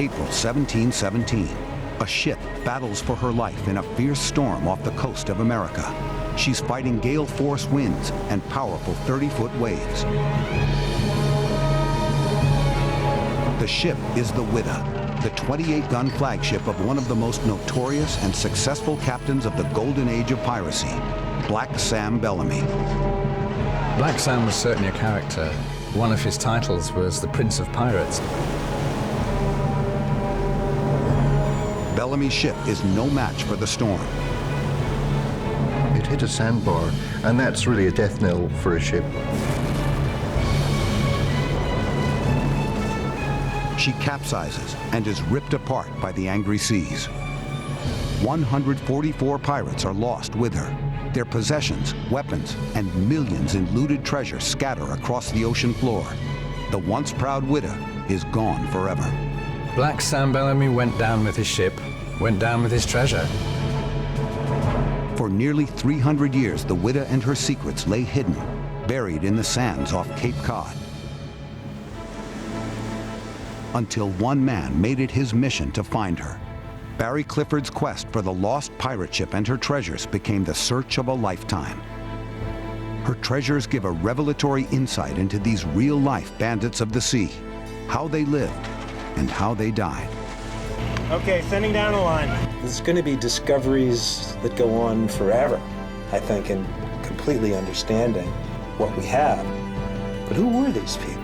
April 1717. A ship battles for her life in a fierce storm off the coast of America. She's fighting gale-force winds and powerful 30-foot waves. The ship is the Whydah, the 28-gun flagship of one of the most notorious and successful captains of the golden age of piracy, Black Sam Bellamy. Black Sam was certainly a character. One of his titles was the Prince of Pirates. Bellamy's ship is no match for the storm. It hit a sandbar, and that's really a death knell for a ship. She capsizes and is ripped apart by the angry seas. 144 pirates are lost with her. Their possessions, weapons, and millions in looted treasure scatter across the ocean floor. The once proud Whydah is gone forever. Black Sam Bellamy went down with his ship, went down with his treasure. For nearly 300 years, the Whydah and her secrets lay hidden, buried in the sands off Cape Cod. Until one man made it his mission to find her. Barry Clifford's quest for the lost pirate ship and her treasures became the search of a lifetime. Her treasures give a revelatory insight into these real-life bandits of the sea, how they lived and how they died. Okay, sending down a line. There's going to be discoveries that go on forever, I think, in completely understanding what we have. But who were these people?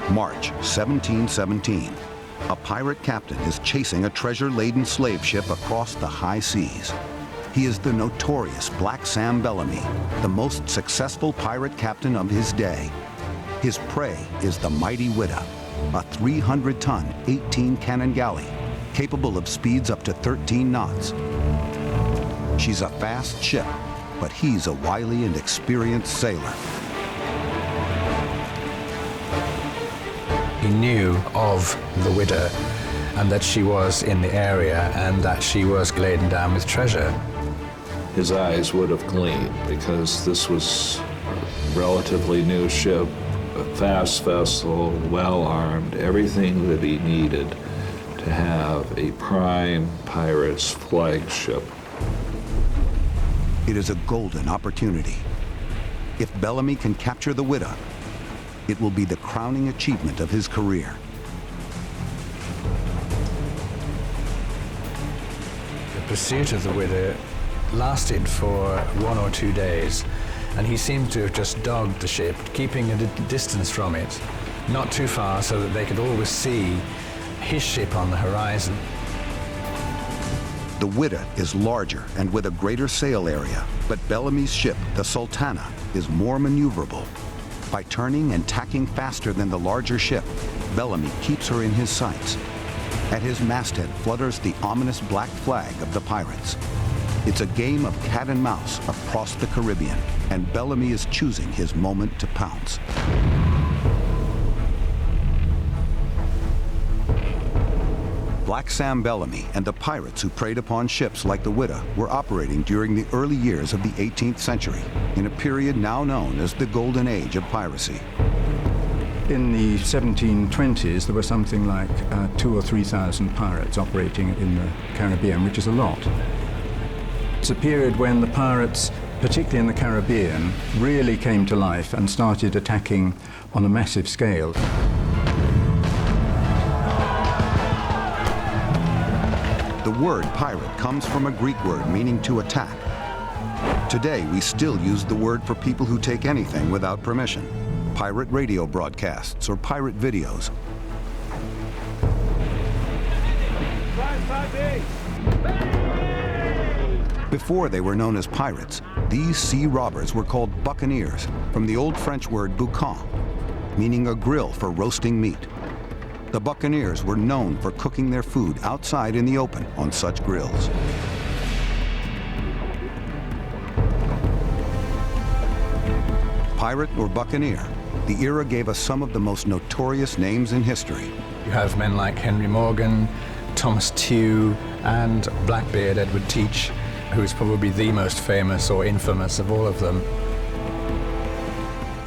March 1717. A pirate captain is chasing a treasure-laden slave ship across the high seas. He is the notorious Black Sam Bellamy, the most successful pirate captain of his day. His prey is the mighty Whydah, a 300-ton, 18-cannon galley, capable of speeds up to 13 knots. She's a fast ship, but he's a wily and experienced sailor. He knew of the Whydah and that she was in the area and that she was laden down with treasure. His eyes would have gleamed because this was a relatively new ship, a fast vessel, well-armed, everything that he needed to have a prime pirate's flagship. It is a golden opportunity. If Bellamy can capture the Whydah, it will be the crowning achievement of his career. The pursuit of the Whydah lasted for 1 or 2 days, and he seemed to have just dogged the ship, keeping a distance from it, not too far so that they could always see his ship on the horizon. The Whydah is larger and with a greater sail area, but Bellamy's ship, the Sultana, is more maneuverable. By turning and tacking faster than the larger ship, Bellamy keeps her in his sights. At his masthead flutters the ominous black flag of the pirates. It's a game of cat and mouse across the Caribbean, and Bellamy is choosing his moment to pounce. Black Sam Bellamy and the pirates who preyed upon ships like the Whydah were operating during the early years of the 18th century, in a period now known as the Golden Age of piracy. In the 1720s, there were something like 2,000 or 3,000 pirates operating in the Caribbean, which is a lot. It's a period when the pirates, particularly in the Caribbean, really came to life and started attacking on a massive scale. The word pirate comes from a Greek word meaning to attack. Today, we still use the word for people who take anything without permission. Pirate radio broadcasts or pirate videos. Before they were known as pirates, these sea robbers were called buccaneers, from the old French word boucan, meaning a grill for roasting meat. The buccaneers were known for cooking their food outside in the open on such grills. Pirate or buccaneer, the era gave us some of the most notorious names in history. You have men like Henry Morgan, Thomas Tew, and Blackbeard Edward Teach, who is probably the most famous or infamous of all of them.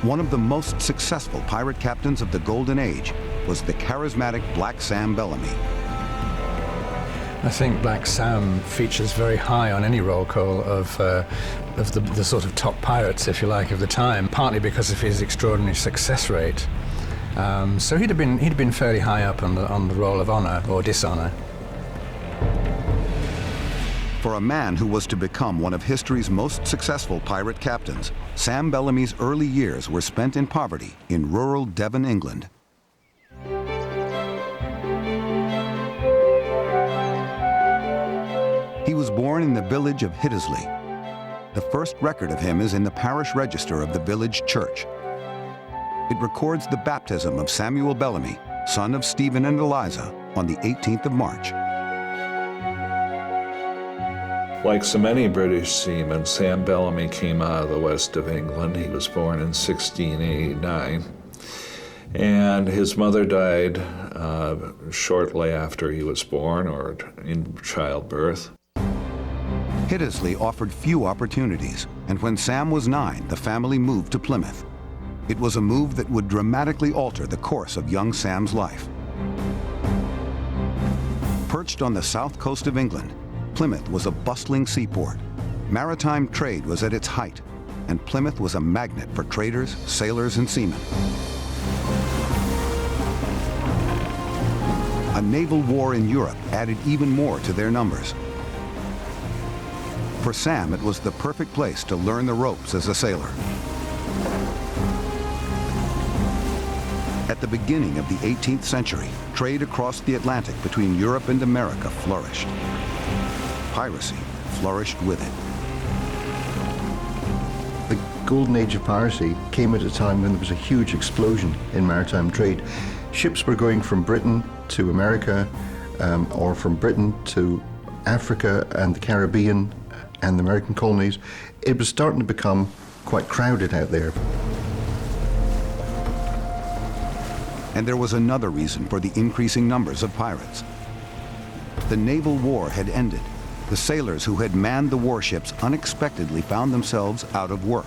One of the most successful pirate captains of the Golden Age was the charismatic Black Sam Bellamy. I think Black Sam features very high on any roll call of the sort of top pirates, if you like, of the time, partly because of his extraordinary success rate. So he'd have been fairly high up on the roll of honor or dishonor. For a man who was to become one of history's most successful pirate captains, Sam Bellamy's early years were spent in poverty in rural Devon, England. He was born in the village of Hiddesley. The first record of him is in the parish register of the village church. It records the baptism of Samuel Bellamy, son of Stephen and Eliza, on the 18th of March. Like so many British seamen, Sam Bellamy came out of the west of England. He was born in 1689. And his mother died shortly after he was born, or in childbirth. Hiddesley offered few opportunities, and when Sam was 9, the family moved to Plymouth. It was a move that would dramatically alter the course of young Sam's life. Perched on the south coast of England, Plymouth was a bustling seaport. Maritime trade was at its height, and Plymouth was a magnet for traders, sailors, and seamen. A naval war in Europe added even more to their numbers. For Sam, it was the perfect place to learn the ropes as a sailor. At the beginning of the 18th century, trade across the Atlantic between Europe and America flourished. Piracy flourished with it. The golden age of piracy came at a time when there was a huge explosion in maritime trade. Ships were going from Britain to America, or from Britain to Africa and the Caribbean and the American colonies. It was starting to become quite crowded out there. And there was another reason for the increasing numbers of pirates. The naval war had ended. The sailors who had manned the warships unexpectedly found themselves out of work.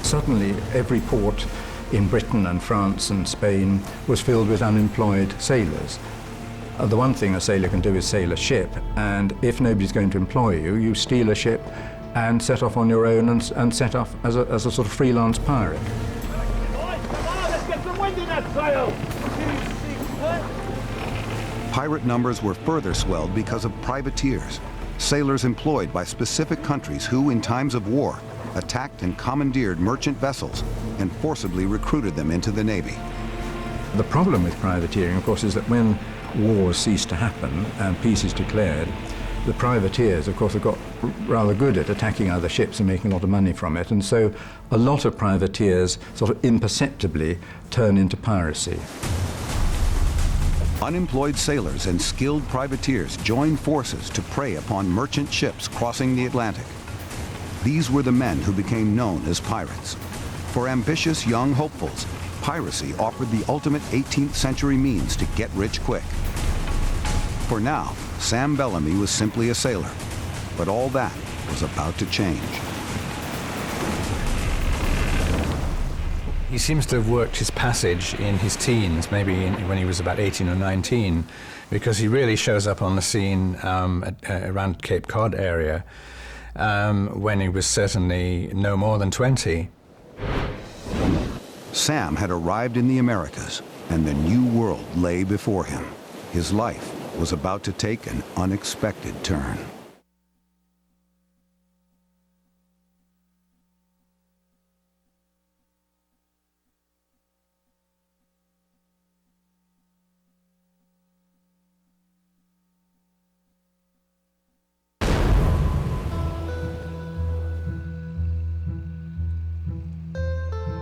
Suddenly, every port in Britain and France and Spain was filled with unemployed sailors. The one thing a sailor can do is sail a ship, and if nobody's going to employ you, you steal a ship and set off on your own and set off as a sort of freelance pirate. Let's get some wind in that sail! Pirate numbers were further swelled because of privateers, sailors employed by specific countries who, in times of war, attacked and commandeered merchant vessels and forcibly recruited them into the Navy. The problem with privateering, of course, is that when wars cease to happen and peace is declared, the privateers, of course, have got rather good at attacking other ships and making a lot of money from it, and so a lot of privateers sort of imperceptibly turn into piracy. Unemployed sailors and skilled privateers joined forces to prey upon merchant ships crossing the Atlantic. These were the men who became known as pirates. For ambitious young hopefuls, piracy offered the ultimate 18th century means to get rich quick. For now, Sam Bellamy was simply a sailor, but all that was about to change. He seems to have worked his passage in his teens, maybe when he was about 18 or 19, because he really shows up on the scene around Cape Cod area when he was certainly no more than 20. Sam had arrived in the Americas, and the new world lay before him. His life was about to take an unexpected turn.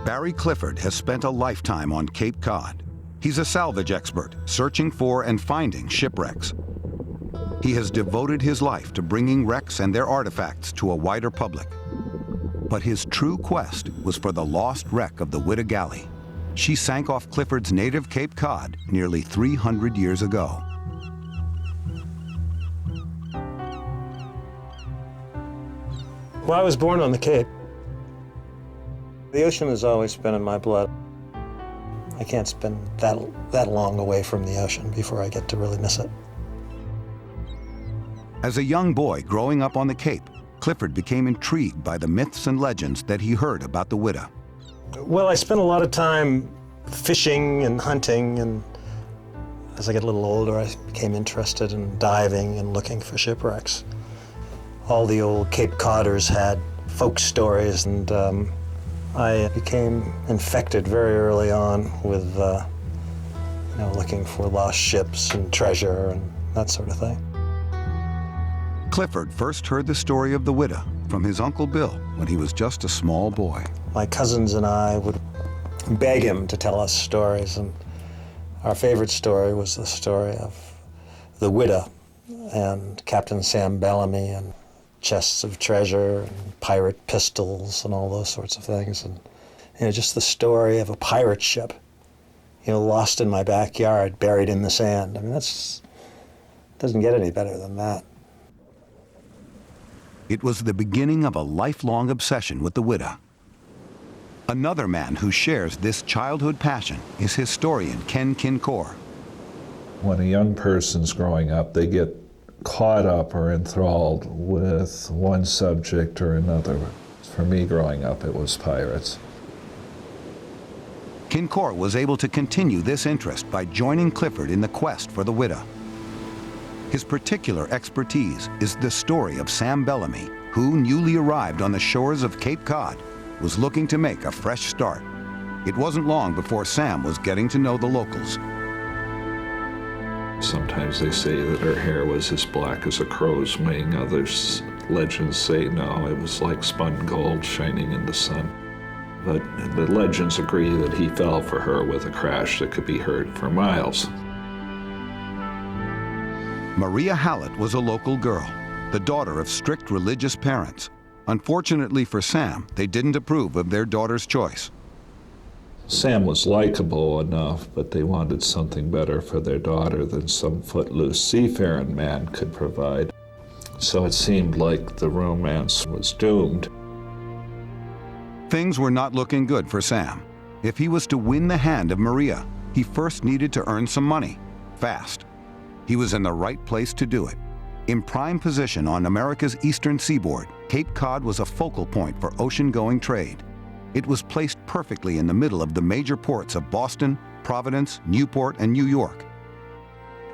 Barry Clifford has spent a lifetime on Cape Cod. He's a salvage expert, searching for and finding shipwrecks. He has devoted his life to bringing wrecks and their artifacts to a wider public. But his true quest was for the lost wreck of the Whydah galley. She sank off Clifford's native Cape Cod nearly 300 years ago. Well, I was born on the Cape. The ocean has always been in my blood. I can't spend that long away from the ocean before I get to really miss it. As a young boy growing up on the Cape, Clifford became intrigued by the myths and legends that he heard about the Whydah. Well, I spent a lot of time fishing and hunting, and as I got a little older, I became interested in diving and looking for shipwrecks. All the old Cape Codders had folk stories, and I became infected very early on with looking for lost ships and treasure and that sort of thing. Clifford first heard the story of the Whydah from his Uncle Bill when he was just a small boy. My cousins and I would beg him to tell us stories, and our favorite story was the story of the Whydah and Captain Sam Bellamy and chests of treasure and pirate pistols and all those sorts of things. And just the story of a pirate ship, lost in my backyard, buried in the sand. I mean, doesn't get any better than that. It was the beginning of a lifelong obsession with the Whydah. Another man who shares this childhood passion is historian Ken Kincor. When a young person's growing up, they get caught up or enthralled with one subject or another. For me growing up, it was pirates. Kincor was able to continue this interest by joining Clifford in the quest for the Whydah. His particular expertise is the story of Sam Bellamy, who, newly arrived on the shores of Cape Cod, was looking to make a fresh start. It wasn't long before Sam was getting to know the locals. Sometimes they say that her hair was as black as a crow's wing. Others, legends say, no, it was like spun gold shining in the sun. But the legends agree that he fell for her with a crash that could be heard for miles. Maria Hallett was a local girl, the daughter of strict religious parents. Unfortunately for Sam, they didn't approve of their daughter's choice. Sam was likable enough, but they wanted something better for their daughter than some footloose seafaring man could provide. So it seemed like the romance was doomed. Things were not looking good for Sam. If he was to win the hand of Maria, he first needed to earn some money, fast. He was in the right place to do it. In prime position on America's eastern seaboard, Cape Cod was a focal point for ocean-going trade. It was placed perfectly in the middle of the major ports of Boston, Providence, Newport, and New York.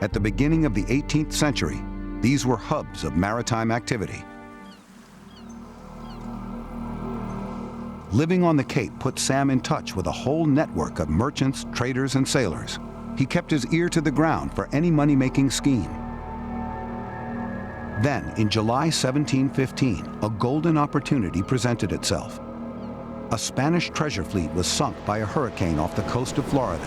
At the beginning of the 18th century, these were hubs of maritime activity. Living on the Cape put Sam in touch with a whole network of merchants, traders, and sailors. He kept his ear to the ground for any money-making scheme. Then, in July 1715, a golden opportunity presented itself. A Spanish treasure fleet was sunk by a hurricane off the coast of Florida.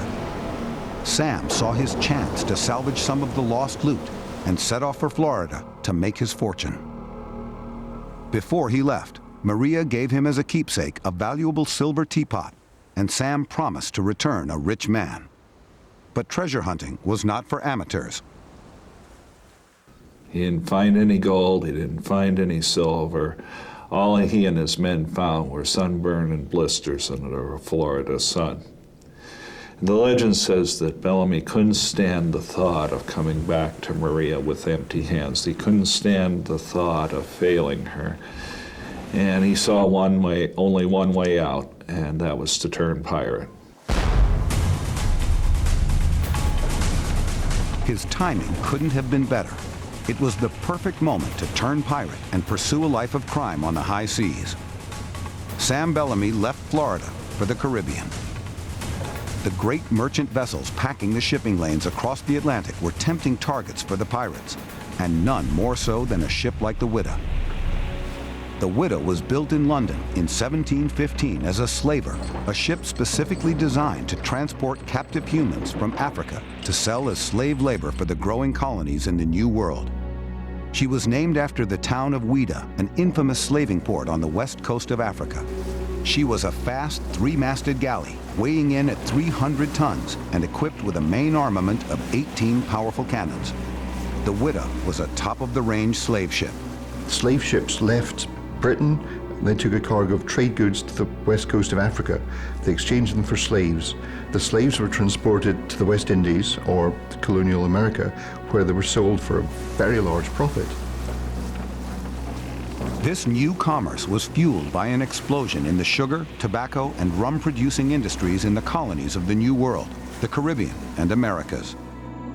Sam saw his chance to salvage some of the lost loot and set off for Florida to make his fortune. Before he left, Maria gave him as a keepsake a valuable silver teapot, and Sam promised to return a rich man. But treasure hunting was not for amateurs. He didn't find any gold, he didn't find any silver. All he and his men found were sunburn and blisters under a Florida sun. And the legend says that Bellamy couldn't stand the thought of coming back to Maria with empty hands. He couldn't stand the thought of failing her. And he saw only one way out, and that was to turn pirate. His timing couldn't have been better. It was the perfect moment to turn pirate and pursue a life of crime on the high seas. Sam Bellamy left Florida for the Caribbean. The great merchant vessels packing the shipping lanes across the Atlantic were tempting targets for the pirates, and none more so than a ship like the Whydah. The Whydah was built in London in 1715 as a slaver, a ship specifically designed to transport captive humans from Africa to sell as slave labor for the growing colonies in the New World. She was named after the town of Whydah, an infamous slaving port on the west coast of Africa. She was a fast, three-masted galley, weighing in at 300 tons and equipped with a main armament of 18 powerful cannons. The Whydah was a top-of-the-range slave ship. Slave ships left Britain. They took a cargo of trade goods to the west coast of Africa. They exchanged them for slaves. The slaves were transported to the West Indies or colonial America, where they were sold for a very large profit. This new commerce was fueled by an explosion in the sugar, tobacco, and rum-producing industries in the colonies of the New World, the Caribbean, and Americas.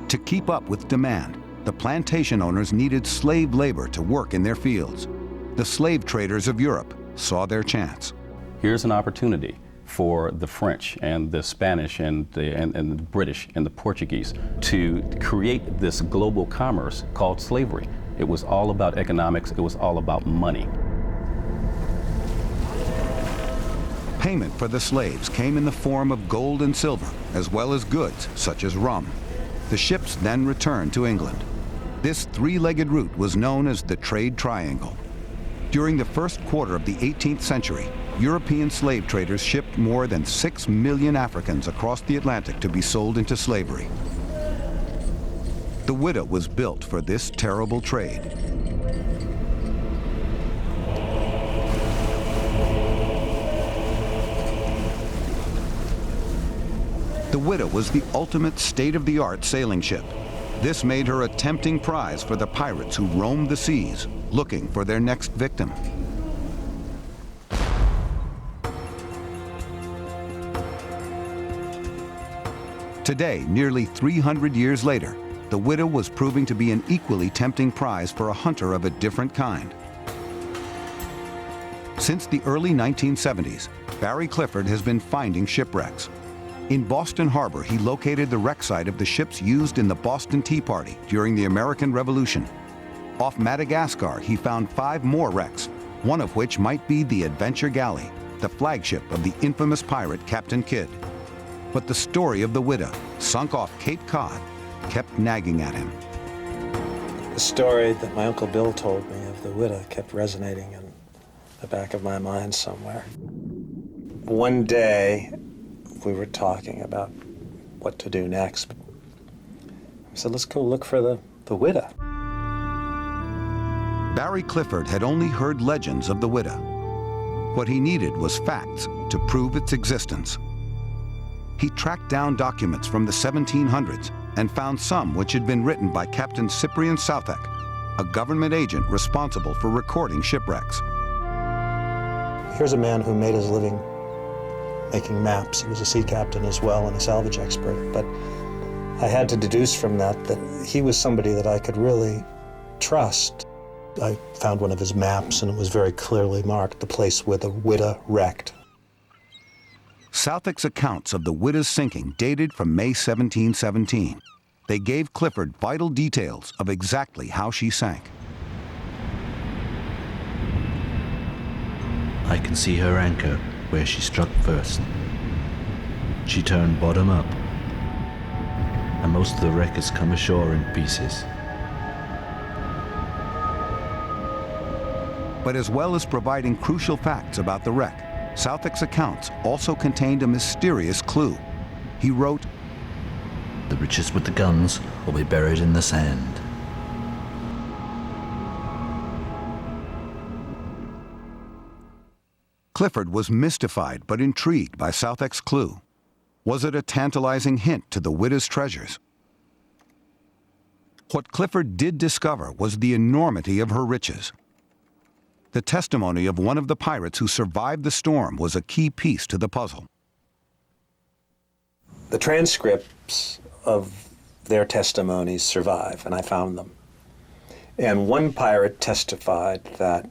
To keep up with demand, the plantation owners needed slave labor to work in their fields. The slave traders of Europe saw their chance. Here's an opportunity for the French and the Spanish and the British and the Portuguese to create this global commerce called slavery. It was all about economics, it was all about money. Payment for the slaves came in the form of gold and silver, as well as goods such as rum. The ships then returned to England. This three-legged route was known as the Trade Triangle. During the first quarter of the 18th century, European slave traders shipped more than 6 million Africans across the Atlantic to be sold into slavery. The Whydah was built for this terrible trade. The Whydah was the ultimate state-of-the-art sailing ship. This made her a tempting prize for the pirates who roamed the seas, looking for their next victim. Today, nearly 300 years later, the Whydah was proving to be an equally tempting prize for a hunter of a different kind. Since the early 1970s, Barry Clifford has been finding shipwrecks. In Boston Harbor, he located the wreck site of the ships used in the Boston Tea Party during the American Revolution. Off Madagascar, he found 5 more wrecks, one of which might be the Adventure Galley, the flagship of the infamous pirate Captain Kidd. But the story of the Whydah, sunk off Cape Cod, kept nagging at him. The story that my Uncle Bill told me of the Whydah kept resonating in the back of my mind somewhere. One day, we were talking about what to do next. I said, let's go look for the Whydah. Barry Clifford had only heard legends of the Whydah. What he needed was facts to prove its existence. He tracked down documents from the 1700s and found some which had been written by Captain Cyprian Southek, a government agent responsible for recording shipwrecks. Here's a man who made his living making maps. He was a sea captain as well and a salvage expert, but I had to deduce from that he was somebody that I could really trust. I found one of his maps and it was very clearly marked the place where the Whydah wrecked. Southek's accounts of the Whydah's sinking dated from May 1717. They gave Clifford vital details of exactly how she sank. I can see her anchor where she struck first. She turned bottom up, and most of the wreck has come ashore in pieces. But as well as providing crucial facts about the wreck, Southek's accounts also contained a mysterious clue. He wrote, "The riches with the guns will be buried in the sand." Clifford was mystified but intrigued by Southek's clue. Was it a tantalizing hint to the Whydah's treasures? What Clifford did discover was the enormity of her riches. The testimony of one of the pirates who survived the storm was a key piece to the puzzle. The transcripts of their testimonies survive, and I found them. And one pirate testified that,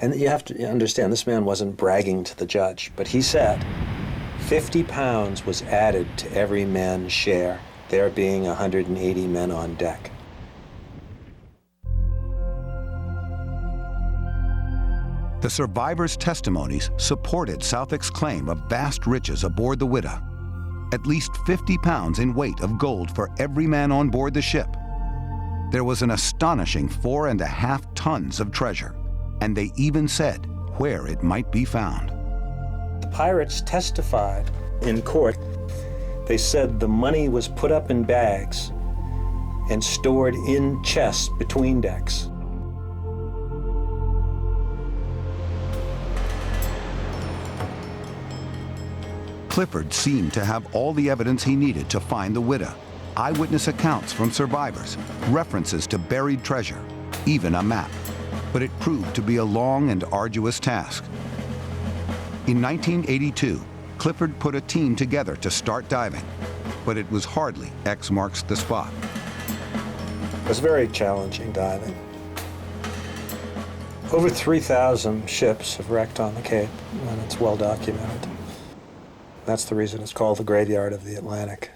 and you have to understand, this man wasn't bragging to the judge, but he said 50 pounds was added to every man's share, there being 180 men on deck. The survivors' testimonies supported Southek's claim of vast riches aboard the Whydah. At least 50 pounds in weight of gold for every man on board the ship. There was an astonishing 4.5 tons of treasure, and they even said where it might be found. The pirates testified in court. They said the money was put up in bags and stored in chests between decks. Clifford seemed to have all the evidence he needed to find the Whydah. Eyewitness accounts from survivors, references to buried treasure, even a map. But it proved to be a long and arduous task. In 1982, Clifford put a team together to start diving, but it was hardly X marks the spot. It was very challenging diving. Over 3,000 ships have wrecked on the Cape, and it's well documented. That's the reason it's called the graveyard of the Atlantic.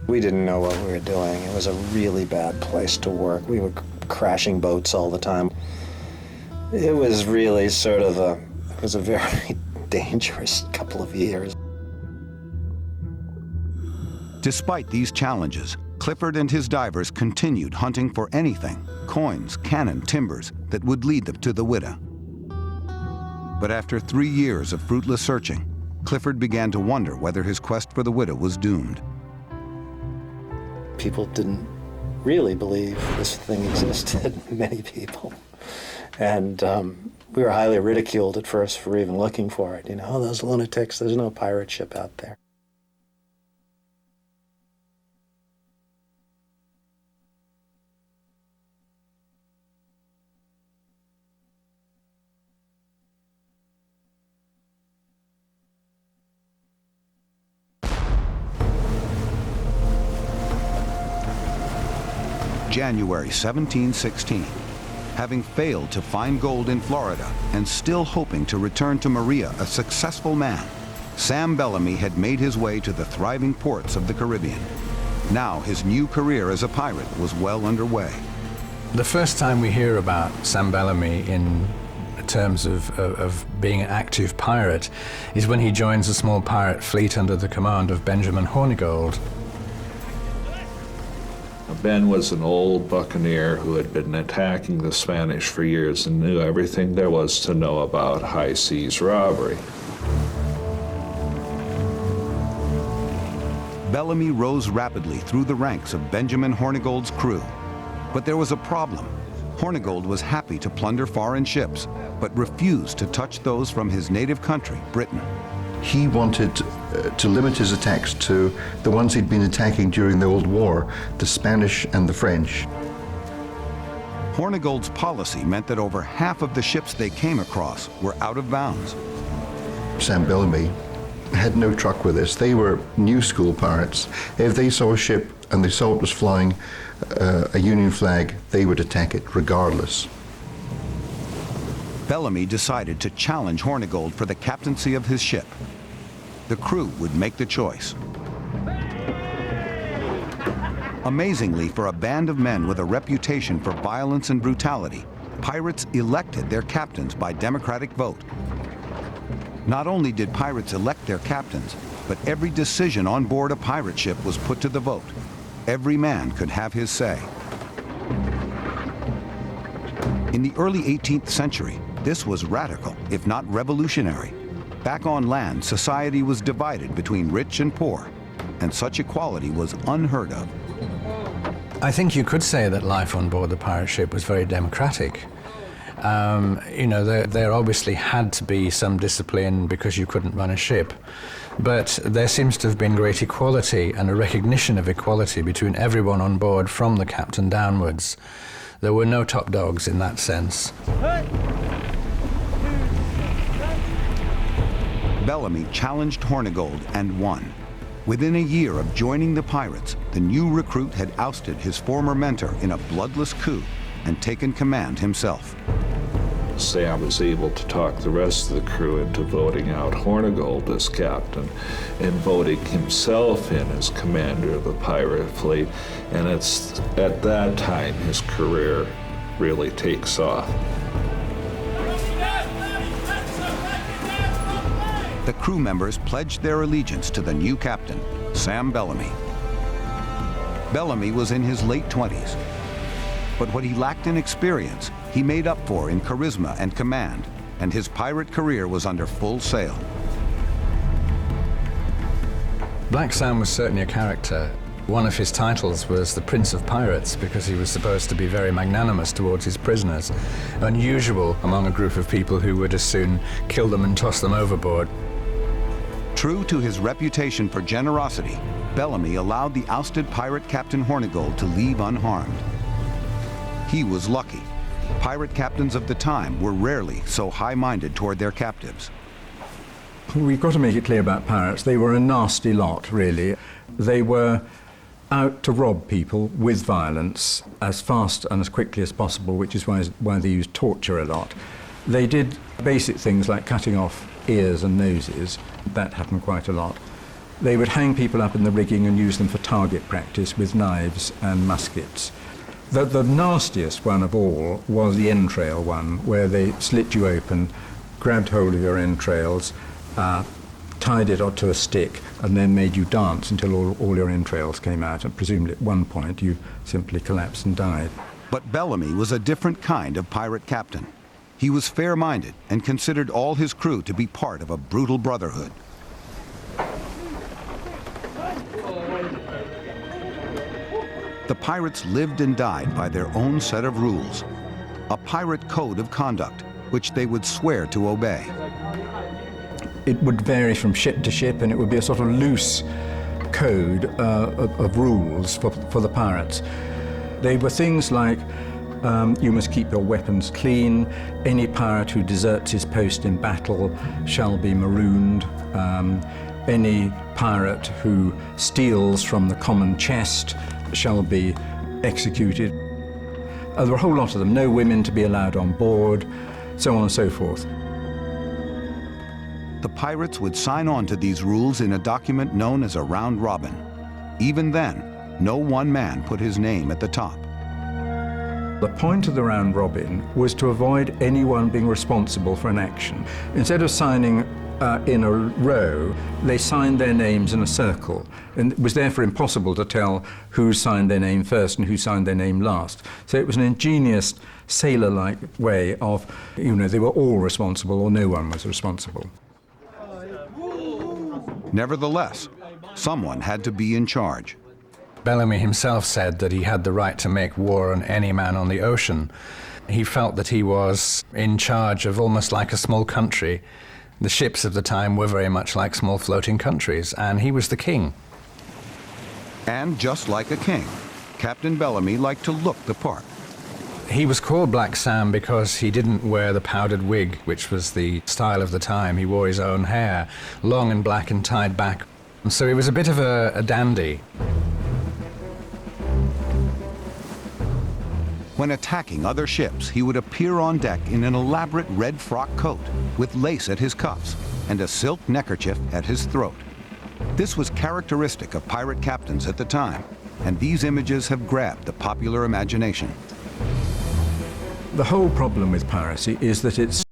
We didn't know what we were doing. It was a really bad place to work. We were crashing boats all the time. It was really it was a very dangerous couple of years. Despite these challenges, Clifford and his divers continued hunting for anything, coins, cannon, timbers, that would lead them to the Whydah. But after 3 years of fruitless searching, Clifford began to wonder whether his quest for the Whydah was doomed. People didn't really believe this thing existed, many people. And we were highly ridiculed at first for even looking for it. You know, oh, those lunatics, there's no pirate ship out there. January 1716. Having failed to find gold in Florida and still hoping to return to Maria a successful man, Sam Bellamy had made his way to the thriving ports of the Caribbean. Now his new career as a pirate was well underway. The first time we hear about Sam Bellamy in terms of being an active pirate is when he joins a small pirate fleet under the command of Benjamin Hornigold. Ben was an old buccaneer who had been attacking the Spanish for years and knew everything there was to know about high seas robbery. Bellamy rose rapidly through the ranks of Benjamin Hornigold's crew. But there was a problem. Hornigold was happy to plunder foreign ships, but refused to touch those from his native country, Britain. He wanted to limit his attacks to the ones he'd been attacking during the Old War, the Spanish and the French. Hornigold's policy meant that over half of the ships they came across were out of bounds. Sam Bellamy had no truck with this. They were new school pirates. If they saw a ship and they saw it was flying a Union flag, they would attack it regardless. Bellamy decided to challenge Hornigold for the captaincy of his ship. The crew would make the choice. Amazingly, for a band of men with a reputation for violence and brutality, pirates elected their captains by democratic vote. Not only did pirates elect their captains, but every decision on board a pirate ship was put to the vote. Every man could have his say. In the early 18th century, this was radical, if not revolutionary. Back on land, society was divided between rich and poor, and such equality was unheard of. I think you could say that life on board the pirate ship was very democratic. You know, there obviously had to be some discipline because you couldn't run a ship, but there seems to have been great equality and a recognition of equality between everyone on board from the captain downwards. There were no top dogs in that sense. Bellamy challenged Hornigold and won. Within a year of joining the pirates, the new recruit had ousted his former mentor in a bloodless coup and taken command himself. Sam was able to talk the rest of the crew into voting out Hornigold as captain and voting himself in as commander of the pirate fleet. And it's at that time his career really takes off. The crew members pledged their allegiance to the new captain, Sam Bellamy. Bellamy was in his late 20s. But what he lacked in experience, he made up for in charisma and command, and his pirate career was under full sail. Black Sam was certainly a character. One of his titles was the Prince of Pirates because he was supposed to be very magnanimous towards his prisoners, unusual among a group of people who would as soon kill them and toss them overboard. True to his reputation for generosity, Bellamy allowed the ousted pirate Captain Hornigold to leave unharmed. He was lucky. Pirate captains of the time were rarely so high-minded toward their captives. We've got to make it clear about pirates. They were a nasty lot, really. They were out to rob people with violence as fast and as quickly as possible, which is why they used torture a lot. They did basic things like cutting off ears and noses. That happened quite a lot. They would hang people up in the rigging and use them for target practice with knives and muskets. The nastiest one of all was the entrail one, where they slit you open, grabbed hold of your entrails, tied it onto a stick, and then made you dance until all your entrails came out, and presumably at one point you simply collapsed and died. But Bellamy was a different kind of pirate captain. He was fair-minded and considered all his crew to be part of a brutal brotherhood. The pirates lived and died by their own set of rules, a pirate code of conduct, which they would swear to obey. It would vary from ship to ship, and it would be a sort of loose code of rules for the pirates. They were things like, you must keep your weapons clean, any pirate who deserts his post in battle shall be marooned, any pirate who steals from the common chest shall be executed. There were a whole lot of them. No women to be allowed on board, so on and so forth. The pirates would sign on to these rules in a document known as a round robin. Even then, no one man put his name at the top. The point of the round robin was to avoid anyone being responsible for an action. Instead of signing in a row, they signed their names in a circle, and it was therefore impossible to tell who signed their name first and who signed their name last. So it was an ingenious sailor-like way of, they were all responsible or no one was responsible. Nevertheless, someone had to be in charge. Bellamy himself said that he had the right to make war on any man on the ocean. He felt that he was in charge of almost like a small country. The ships of the time were very much like small floating countries, and he was the king. And just like a king, Captain Bellamy liked to look the part. He was called Black Sam because he didn't wear the powdered wig, which was the style of the time. He wore his own hair, long and black and tied back. So he was a bit of a dandy. When attacking other ships, he would appear on deck in an elaborate red frock coat with lace at his cuffs and a silk neckerchief at his throat. This was characteristic of pirate captains at the time, and these images have grabbed the popular imagination. The whole problem with piracy is that it's